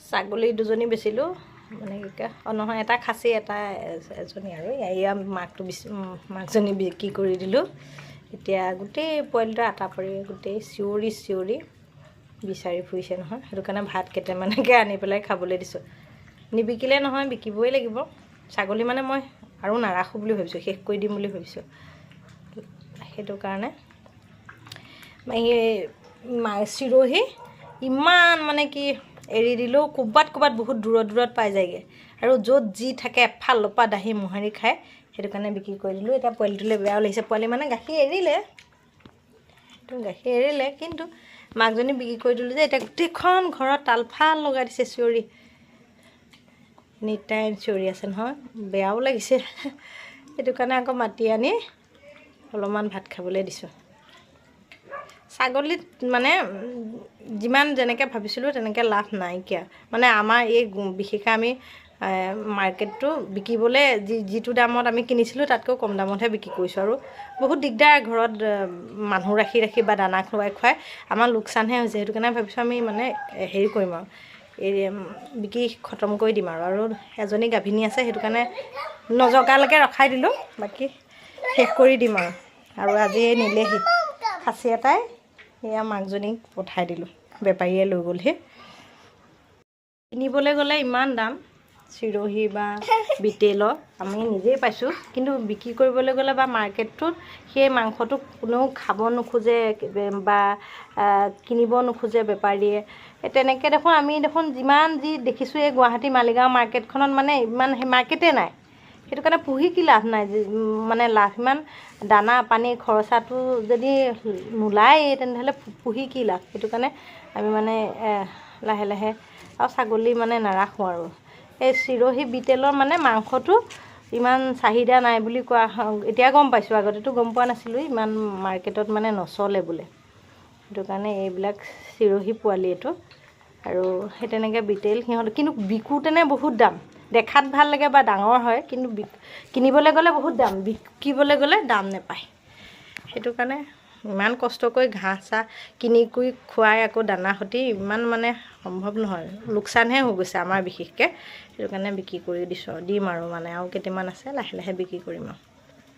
ছাগলী দুজনী বেচিলোঁ মানে নহয় এটা খাচী এটা এজনী আৰু এয়া মাকজনী বিক্ৰী কৰি দিলোঁ। এতিয়া গোটেই পোৱালিটো আটা পৰি গোটেই চিঞৰি বিচাৰি ফুৰিছে নহয়, সেইটো কাৰণে ভাত কেইটামানকৈ আনি পেলাই খাবলৈ দিছোঁ। নিবিকিলে নহয়, বিকিবই লাগিব। ছাগলী মানে মই আৰু নাৰাখোঁ বুলি ভাবিছোঁ, শেষ কৰি দিম বুলি ভাবিছোঁ। সেইটো কাৰণে চিৰহি ইমান মানে কি এৰি দিলেও ক'ৰবাত বহুত দূৰত পাই যায়গৈ, আৰু য'ত যি থাকে এফালৰ পৰা দাহি মোহাৰি খায়। সেইটো কাৰণে বিক্ৰী কৰি দিলোঁ। এতিয়া পোৱালিটোলৈ বেয়াও লাগিছে। পোৱালি মানে গাখীৰ এৰিলে, কিন্তু মাকজনী বিক্ৰী কৰি দিলোঁ যে এতিয়া গোটেইখন ঘৰত তালফাল লগাই দিছে চিঞৰি। নিতাই চিঞৰি আছে নহয়, বেয়াও লাগিছে। সেইটো কাৰণে আকৌ মাতি আনি অলপমান ভাত খাবলৈ দিছোঁ। ছাগলীত মানে যিমান যেনেকৈ ভাবিছিলোঁ তেনেকৈ লাভ নাইকিয়া। মানে আমাৰ এই বিশেষকৈ আমি মাৰ্কেটটো বিকিবলৈ যিটো দামত আমি কিনিছিলোঁ তাতকৈ কম দামতহে বিক্ৰী কৰিছোঁ। আৰু বহুত দিগদাৰ ঘৰত মানুহ ৰাখি বা দানা খুৱাই আমাৰ লোকচানহে হৈছে। সেইটো কাৰণে ভাবিছোঁ আমি মানে হেৰি কৰিম আৰু বিক্ৰী খতম কৰি দিম আৰু এজনী গাভিনী আছে, সেইটো কাৰণে নজগালৈকে ৰখাই দিলোঁ, বাকী শেষ কৰি দিম আৰু আজি নিলেহি খাচী এটাই, সেয়া মাকজনীক পঠাই দিলোঁ, বেপাৰীয়ে লৈ গ'লহি। কিনিবলৈ গ'লে ইমান দাম চিৰহি বা বিটেলৰ, আমি নিজেই পাইছোঁ, কিন্তু বিক্ৰী কৰিবলৈ গ'লে বা মাৰ্কেটটোত সেই মাংসটো কোনেও খাব নোখোজে বা কিনিব নোখোজে বেপাৰীয়ে। তেনেকৈ দেখোন আমি যিমান যি দেখিছোঁ এই গুৱাহাটী মালিগাঁও মাৰ্কেটখনত মানে ইমান মাৰ্কেটেই নাই। সেইটো কাৰণে পুহি কি লাভ নাই, মানে লাভ ইমান দানা পানী খৰচাটো যদি নোলায়েই তেনেহ'লে পুহি কি লাভ। সেইটো কাৰণে আমি মানে লাহে আৰু ছাগলী মানে নাৰাখোঁ আৰু এই চিৰহি বিটেলৰ মানে মাংসটো ইমান চাহিদা নাই বুলি কোৱা এতিয়া গম পাইছোঁ, আগতেতো গম পোৱা নাছিলোঁ ইমান মাৰ্কেটত মানে নচলে বোলে। সেইটো কাৰণে এইবিলাক চিৰহি পোৱালি এইটো, আৰু সেই তেনেকৈ বিটেল সিহঁত কিন্তু বিকোতেনে বহুত দাম। দেখাত ভাল লাগে বা ডাঙৰ হয়, কিন্তু কিনিবলৈ গ'লে বহুত দাম, বিকিবলৈ গ'লে দাম নেপায়। সেইটো কাৰণে ইমান কষ্ট কৰি ঘাঁহ চাহ কিনি কৰি খুৱাই আকৌ দানা সতি ইমান মানে সম্ভৱ নহয়, লোকচানহে হৈ গৈছে আমাৰ বিশেষকৈ। সেইটো কাৰণে বিক্ৰী কৰি দিম আৰু মানে আৰু কেইটামান আছে লাহে বিক্ৰী কৰিম আৰু।